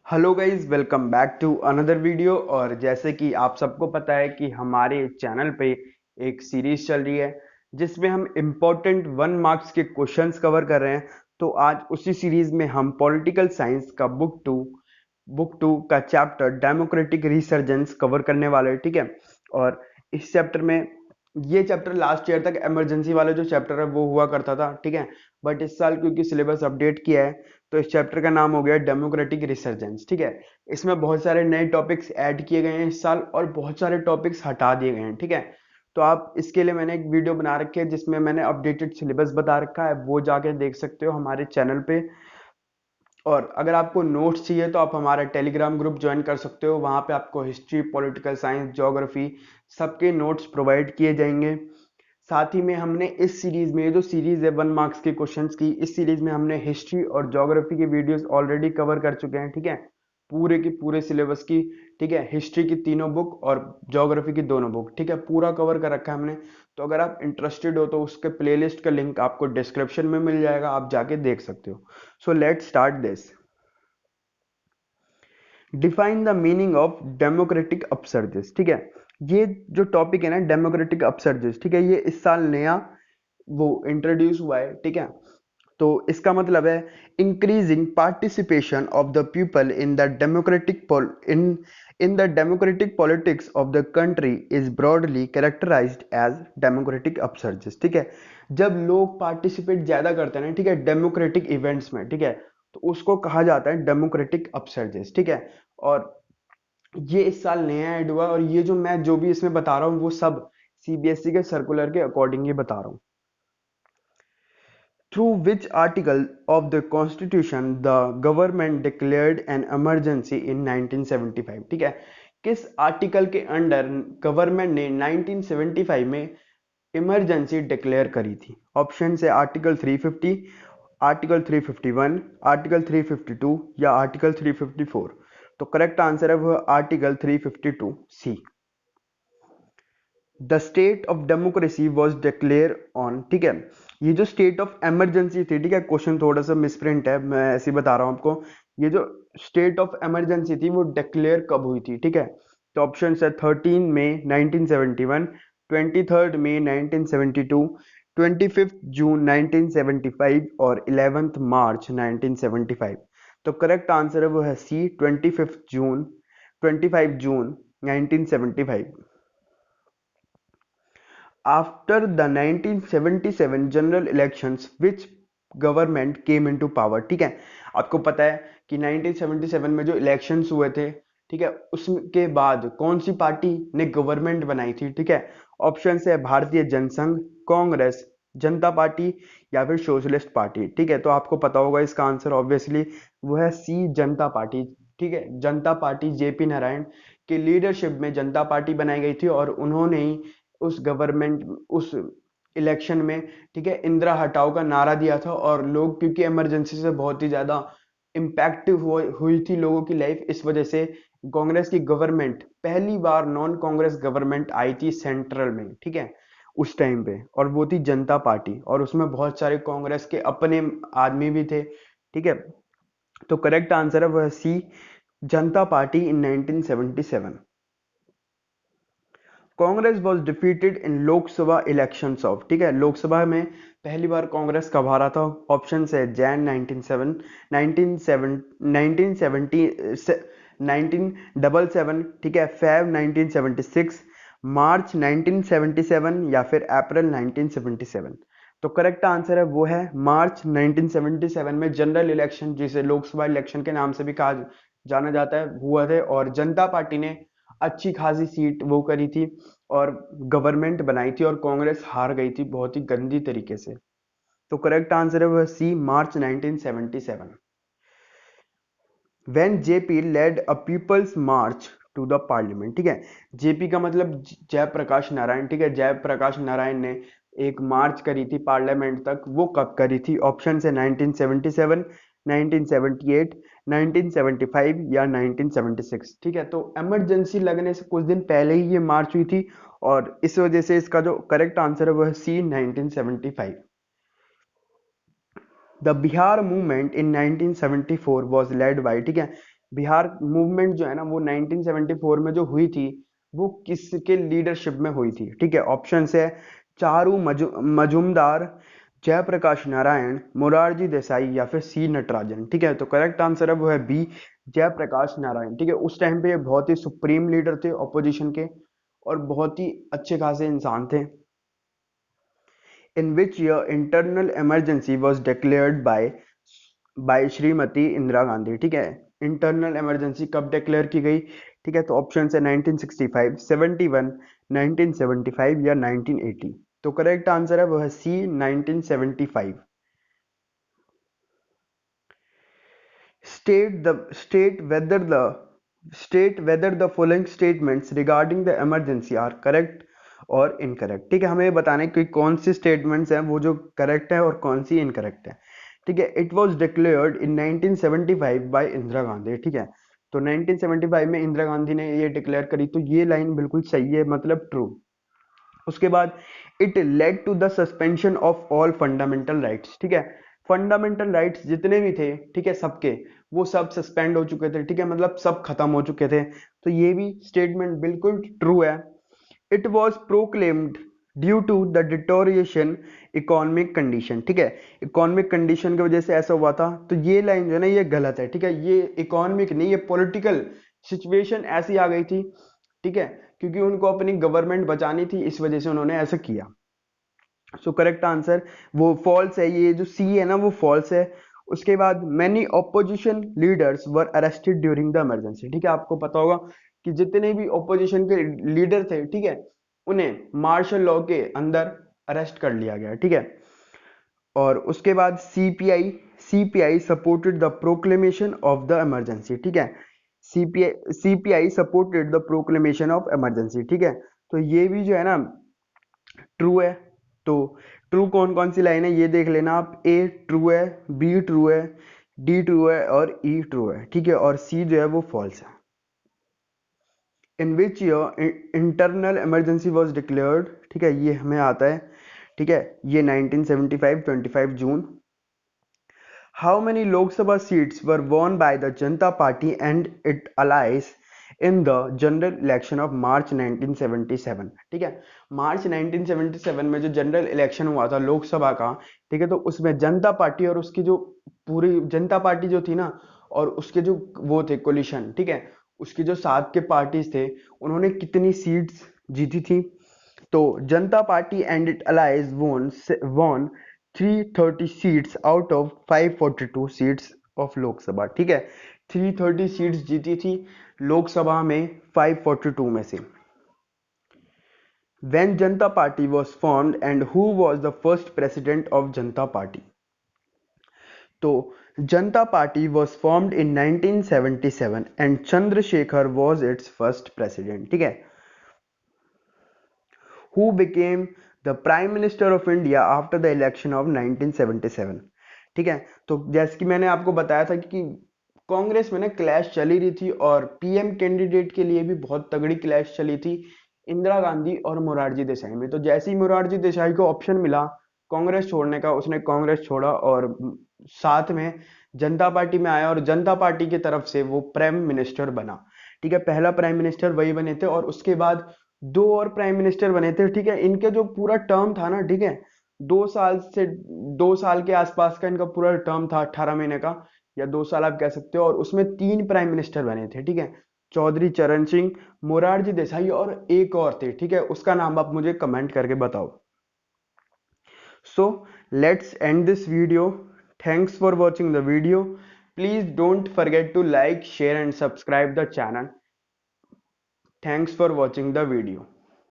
Hello guys, welcome back to another video. और जैसे कि आप सबको पता है कि हमारे चैनल पे एक सीरीज चल रही है जिसमें हम इम्पोर्टेंट 1 मार्क्स के क्वेश्चंस कवर कर रहे हैं। तो आज उसी सीरीज में हम पॉलिटिकल साइंस का बुक टू का चैप्टर डेमोक्रेटिक रिसर्जेंस कवर करने वाले हैं, ठीक है। और इस चैप्टर में ये चैप्टर लास्ट ईयर तक इमरजेंसी वाला जो चैप्टर है वो हुआ करता था, ठीक है। बट इस साल क्योंकि सिलेबस अपडेट किया है तो इस चैप्टर का नाम हो गया डेमोक्रेटिक रिसर्जेंस, ठीक है। इसमें बहुत सारे नए टॉपिक्स ऐड किए गए हैं इस साल और बहुत सारे टॉपिक्स हटा दिए गए हैं, ठीक है। तो आप इसके लिए मैंने एक वीडियो बना रखी है जिसमें मैंने अपडेटेड सिलेबस बता रखा है, वो जाके देख सकते हो हमारे चैनल पे। और अगर आपको नोट्स चाहिए तो आप हमारा टेलीग्राम ग्रुप ज्वाइन कर सकते हो, वहाँ पे आपको हिस्ट्री, पॉलिटिकल साइंस, ज्योग्राफी सबके नोट्स प्रोवाइड किए जाएंगे। साथ ही में हमने इस सीरीज में, ये जो सीरीज है 1 मार्क्स के क्वेश्चंस की, इस सीरीज में हमने हिस्ट्री और ज्योग्राफी के वीडियोस ऑलरेडी कवर कर चुके हैं, ठीक है। पूरे के पूरे सिलेबस की, ठीक है। हिस्ट्री की तीनों बुक और ज्योग्राफी की दोनों बुक, ठीक है, पूरा कवर कर रखा है हमने। तो अगर आप इंटरेस्टेड हो तो उसके प्लेलिस्ट का लिंक आपको डिस्क्रिप्शन में मिल जाएगा, आप जाके देख सकते हो। So let's start this. Define the meaning of democratic upsurges, ठीक है। ये जो टॉपिक है ना डेमोक्रेटिक अपसर्जेस, ठीक है, ये इस साल नया वो इंट्रोड्यूस हुआ है, ठीक है। तो इसका मतलब है increasing participation of the people in the democratic politics of the country is broadly characterised as democratic upsurges, ठीक है। जब लोग पार्टिसिपेट ज्यादा करते हैं ना, ठीक है, डेमोक्रेटिक इवेंट्स में, ठीक है, तो उसको कहा जाता है डेमोक्रेटिक अपसर्जेस, ठीक है। और ये इस साल नया ऐड हुआ और ये जो भी इसमें बता रहा हूँ वो सब सीबीएसई के सर्कुलर के अकॉर्डिंग ही बता रहा हूँ। Through which article of the Constitution the government declared an emergency in 1975, ठीक है। किस आर्टिकल के अंडर गवर्नमेंट ने 1975 में इमरजेंसी डिक्लेयर करी थी? ऑप्शन है आर्टिकल 350, आर्टिकल 351, आर्टिकल 352 या आर्टिकल 354। तो करेक्ट आंसर है वो article 352 C. The state of democracy was declare on, ठीक है। ये जो स्टेट ऑफ इमरजेंसी थी, ठीक है, क्वेश्चन थोड़ा सा मिसप्रिंट है, मैं ऐसे ही बता रहा हूँ आपको। ये जो स्टेट ऑफ इमरजेंसी थी वो डिक्लेयर कब हुई थी, ठीक है। तो ऑप्शन है 13 मई 1971, 23 मई 1972, 25 जून 1975 और 11 मार्च 1975। तो करेक्ट आंसर है वो है सी, 25 जून, 25 जून 1975। After the 1977 general elections, which government came into power, ठीक है। आपको पता है कि 1977 में जो इलेक्शंस हुए थे, ठीक है, उसके बाद कौन सी पार्टी ने गवर्नमेंट बनाई थी, ठीक है। ऑप्शन है भारतीय जनसंघ, कांग्रेस, जनता पार्टी या फिर सोशलिस्ट पार्टी, ठीक है। तो आपको पता होगा इसका आंसर ऑब्वियसली वो है सी, जनता पार्टी, ठीक है। जनता पार्टी जेपी नारायण के लीडरशिप में जनता पार्टी बनाई गई थी और उन्होंने ही उस इलेक्शन में, ठीक है, इंदिरा हटाओ का नारा दिया था। और लोग क्योंकि इमरजेंसी से बहुत ही ज्यादा इम्पैक्ट हुई थी लोगों की लाइफ, इस वजह से कांग्रेस की गवर्नमेंट, पहली बार नॉन कांग्रेस गवर्नमेंट आई थी सेंट्रल में, ठीक है, उस टाइम पे। और वो थी जनता पार्टी और उसमें बहुत सारे कांग्रेस के अपने आदमी भी थे, ठीक है। तो करेक्ट आंसर है वह सी, जनता party in 1977। Congress was defeated in Lok Sabha elections of, ठीक है, लोकसभा में पहली बार कांग्रेस कब हारा था? ऑप्शन है जैन 1977, ठीक है, फेब 1976, मार्च 1977 या फिर अप्रैल 1977। तो करेक्ट आंसर है वो है मार्च 1977 में जनरल इलेक्शन, जिसे लोकसभा इलेक्शन के नाम से भी कहा जाना जाता है, हुआ थे और जनता पार्टी ने अच्छी खासी सीट वो करी थी और गवर्नमेंट बनाई थी और कांग्रेस हार गई थी बहुत ही गंदी तरीके से। तो करेक्ट आंसर है वह C, March 1977। When JP led a people's march to the parliament, ठीक है। जेपी का मतलब जयप्रकाश नारायण, ठीक है, जयप्रकाश नारायण ने एक मार्च करी थी पार्लियामेंट तक, वो कब करी थी? ऑप्शन है 1977, 1978, 1975 या 1976, ठीक है। तो इमरजेंसी लगने से कुछ दिन पहले ही ये मार्च हुई थी और इस वजह से इसका जो करेक्ट आंसर है वह सी, 1975। The Bihar movement in 1974 was led by, ठीक है, बिहार मूवमेंट जो है ना वो 1974 में जो हुई थी वो किसके लीडरशिप में हुई थी? ठीक है, ऑप्शन है चारू मजुमदार, जयप्रकाश नारायण, मोरारजी देसाई या फिर सी नटराजन। ठीक है, तो करेक्ट आंसर है वो है बी, जयप्रकाश नारायण। ठीक है, उस टाइम पे ये बहुत ही सुप्रीम लीडर थे ऑपोजिशन के और बहुत ही अच्छे खासे इंसान थे। In which year internal emergency was declared by Shrimati Indira Gandhi? ठीक है, इंटरनल इमरजेंसी कब डिक्लेयर की गई? ठीक है, तो ऑप्शन है 1965, 71, 1975 या 1980। तो करेक्ट आंसर है वो है सी, 1975। State whether the following statements regarding the emergency are correct और इनकरेक्ट। ठीक है, हमें बताने कि कौन सी स्टेटमेंट्स हैं वो जो करेक्ट है और कौन सी इनकरेक्ट है। ठीक है, it was declared in 1975 by Indira Gandhi. ठीक है, तो 1975 में इंदिरा गांधी ने ये डिक्लेयर करी, तो ये लाइन बिल्कुल सही है, मतलब ट्रू। उसके बाद it led to the suspension of all fundamental rights. ठीक है, फंडामेंटल राइट्स जितने भी थे, ठीक है, सबके वो सब सस्पेंड हो चुके थे। ठीक है, मतलब सब खत्म हो चुके थे, तो ये भी स्टेटमेंट बिल्कुल ट्रू है। It was proclaimed due to the deterioration economic condition. ठीक है, इकोनॉमिक कंडीशन की वजह से ऐसा हुआ था, तो ये लाइन जो है ना ये गलत है। ठीक है, ये इकोनॉमिक नहीं, ये पॉलिटिकल सिचुएशन ऐसी आ गई थी। ठीक है, क्योंकि उनको अपनी गवर्नमेंट बचानी थी, इस वजह से उन्होंने ऐसा किया। सो करेक्ट आंसर वो फॉल्स है, ये जो सी है ना वो फॉल्स है। उसके बाद many opposition leaders were arrested during the emergency. ठीक है, आपको पता होगा कि जितने भी ऑपोजिशन के लीडर थे, ठीक है, उन्हें मार्शल लॉ के अंदर अरेस्ट कर लिया गया। ठीक है, और उसके बाद CPI supported the proclamation of the emergency. ठीक है, CPI supported the proclamation of emergency. ठीक है, तो ये भी जो है ना ट्रू है। तो ट्रू कौन कौन सी लाइन है ये देख लेना आप। ए ट्रू है, बी ट्रू है, डी ट्रू है और ई ट्रू है। ठीक है, और सी जो है वो फॉल्स है। In which year internal emergency was declared. ठीक है, ये हमें आता है। ठीक है, ये 1975, 25 जून। How many Lok Sabha seats were won by the Janata party and it allies in the general election of March 1977। ठीक है, मार्च 1977 में जो जनरल इलेक्शन हुआ था लोकसभा का, ठीक है, तो उसमें जनता पार्टी और उसकी जो पूरी जनता पार्टी जो थी ना, और उसके जो वो थे कोलिशन, ठीक है, उसके जो साथ के पार्टीज थे, उन्होंने कितनी सीट्स जीती थी? तो Janata party and it allies won 330 seats out of 542 seats of Lok Sabha. ठीक है, 330 सीट्स जीती थी लोकसभा में 542 में से। When Janata Party was formed and who was the first president of Janata Party? तो Janata party was formed in 1977 and Chandrashekhar was it's first president. ठीक है, who became the prime minister of India after the election of 1977। ठीक है, तो जैसे कि मैंने आपको बताया था कि कांग्रेस में ना क्लैश चली रही थी और पीएम कैंडिडेट के लिए भी बहुत तगड़ी क्लैश चली थी इंदिरा गांधी और मोरारजी देसाई में। तो जैसे ही मोरारजी देसाई को ऑप्शन मिला कांग्रेस छोड़ने का, उसने कांग्रेस छोड़ा और साथ में जनता पार्टी में आया और जनता पार्टी की तरफ से वो प्राइम मिनिस्टर बना। ठीक है, पहला प्राइम मिनिस्टर वही बने थे और उसके बाद दो और प्राइम मिनिस्टर बने थे। ठीक है, इनके जो पूरा टर्म था ना, ठीक है, 2 साल से 2 साल के आसपास का इनका पूरा टर्म था, 18 महीने का, या 2 साल आप कह सकते हो, और उसमें 3 प्राइम मिनिस्टर बने थे। ठीक है, चौधरी चरण सिंह, मोरारजी देसाई और एक और थे। ठीक है, उसका नाम आप मुझे कमेंट करके बताओ। So let's end this video. Thanks for watching the video. Please don't forget to like, share and subscribe the channel. Thanks for watching the video.